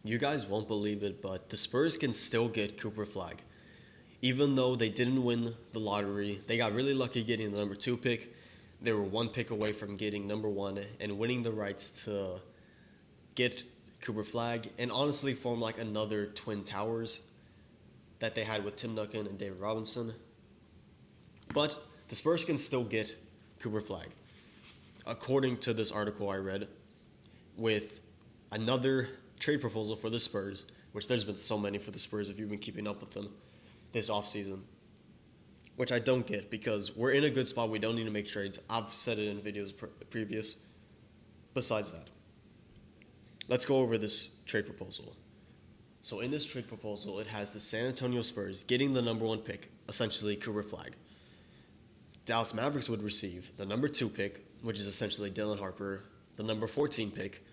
You guys won't believe it, but the Spurs can still get Cooper Flagg. Even though they didn't win the lottery, they got really lucky getting the number 2 pick. They were one pick away from getting number 1 and winning the rights to get Cooper Flagg and honestly form like another Twin Towers that they had with Tim Duncan and David Robinson. But the Spurs can still get Cooper Flagg. According to this article I read, with another trade proposal for the Spurs, which there's been so many for the Spurs if you've been keeping up with them this offseason, which I don't get because we're in a good spot. We don't need to make trades. I've said it in videos previous. Besides that, let's go over this trade proposal. So in this trade proposal, it has the San Antonio Spurs getting the number 1 pick, essentially Cooper Flagg. Dallas Mavericks would receive the number 2 pick, which is essentially Dylan Harper, the number 14 pick,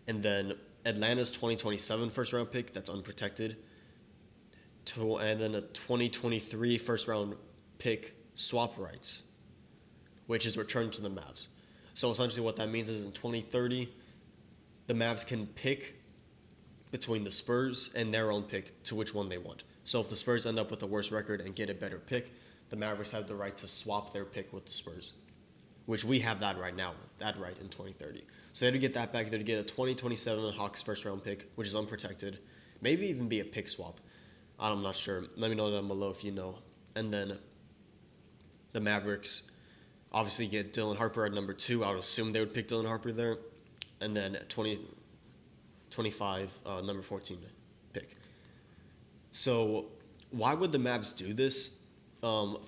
and then Atlanta's 2027 first round pick that's unprotected, and then a 2023 first round pick swap rights, which is returned to the Mavs. So essentially what that means is in 2030, the Mavs can pick between the Spurs and their own pick to which one they want. So if the Spurs end up with a worse record and get a better pick, the Mavericks have the right to swap their pick with the Spurs, which we have that right now, that right in 2030. So they'd get that back. They'd get a 2027 Hawks first round pick, which is unprotected. Maybe even be a pick swap. I'm not sure. Let me know down below if you know. And then the Mavericks obviously get Dylan Harper at number 2. I would assume they would pick Dylan Harper there. And then 2025, number 14 pick. So why would the Mavs do this?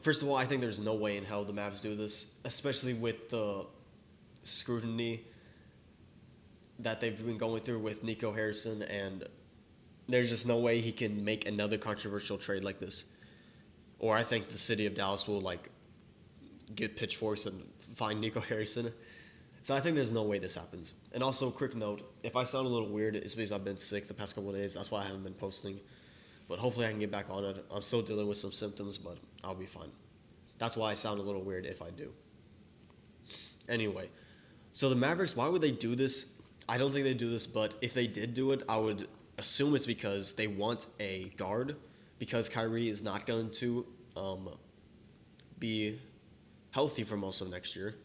First of all, I think there's no way in hell the Mavs do this, especially with the scrutiny that they've been going through with Nico Harrison, and there's just no way he can make another controversial trade like this. Or I think the city of Dallas will get pitchforks and find Nico Harrison. So I think there's no way this happens. And also, quick note, if I sound a little weird, it's because I've been sick the past couple of days. That's why I haven't been posting. But hopefully I can get back on it. I'm still dealing with some symptoms, but I'll be fine. That's why I sound a little weird if I do. Anyway, so the Mavericks, why would they do this? I don't think they do this, but if they did do it, I would assume it's because they want a guard, because Kyrie is not going to be healthy for most of next year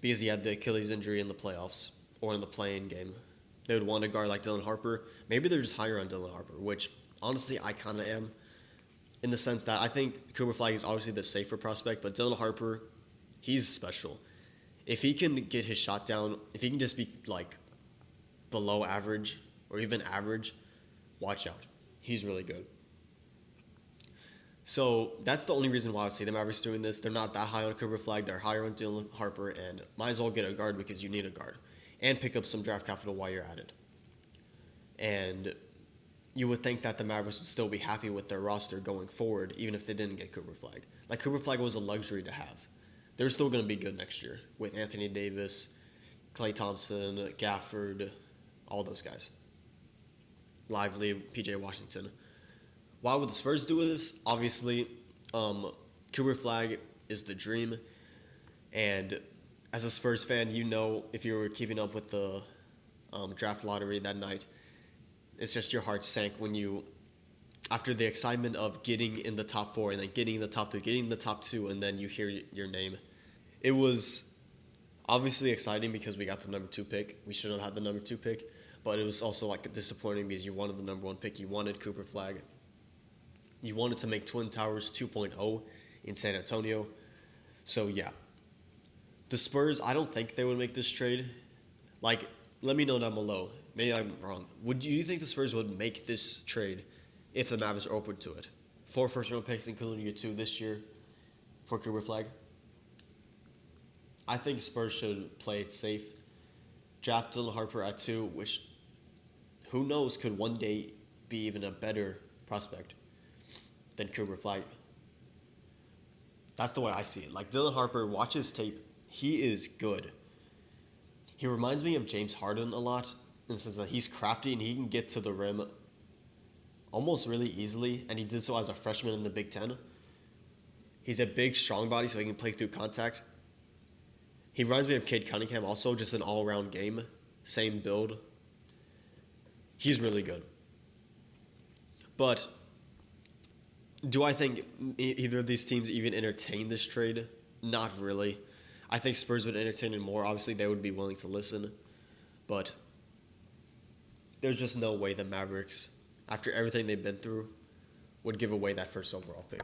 because he had the Achilles injury in the playoffs or in the play-in game. They would want a guard like Dylan Harper. Maybe they're just higher on Dylan Harper, which honestly I kind of am, in the sense that I think Cooper Flagg is obviously the safer prospect, but Dylan Harper, he's special. If he can get his shot down, if he can just be below average or even average, watch out. He's really good. So that's the only reason why I would say the Mavericks doing this. They're not that high on Cooper Flagg. They're higher on Dylan Harper, and might as well get a guard because you need a guard. And pick up some draft capital while you're at it. And you would think that the Mavericks would still be happy with their roster going forward, even if they didn't get Cooper Flagg. Cooper Flagg was a luxury to have. They're still going to be good next year with Anthony Davis, Klay Thompson, Gafford, all those guys. Lively, PJ Washington. Why would the Spurs do this? Obviously, Cooper Flagg is the dream. And as a Spurs fan, you know, if you were keeping up with the draft lottery that night, it's just your heart sank when you, after the excitement of getting in the top 4 and then getting in the top 3, getting in the top 2, and then you hear your name. It was obviously exciting because we got the number 2 pick. We should have had the number 2 pick, but it was also disappointing because you wanted the number 1 pick. You wanted Cooper Flagg. You wanted to make Twin Towers 2.0 in San Antonio. So yeah. The Spurs, I don't think they would make this trade. Let me know down below. Maybe I'm wrong. Do you think the Spurs would make this trade if the Mavs are open to it? 4 first-round picks, including your 2 this year for Cooper Flagg. I think Spurs should play it safe. Draft Dylan Harper at 2, which, who knows, could one day be even a better prospect than Cooper Flagg. That's the way I see it. Dylan Harper, watch his tape. He is good. He reminds me of James Harden a lot in the sense that he's crafty and he can get to the rim almost really easily, and he did so as a freshman in the Big Ten. He's a big, strong body, so he can play through contact. He reminds me of Cade Cunningham also, just an all-around game. Same build. He's really good. But do I think either of these teams even entertain this trade? Not really. I think Spurs would entertain it more. Obviously, they would be willing to listen. But there's just no way the Mavericks, after everything they've been through, would give away that first overall pick.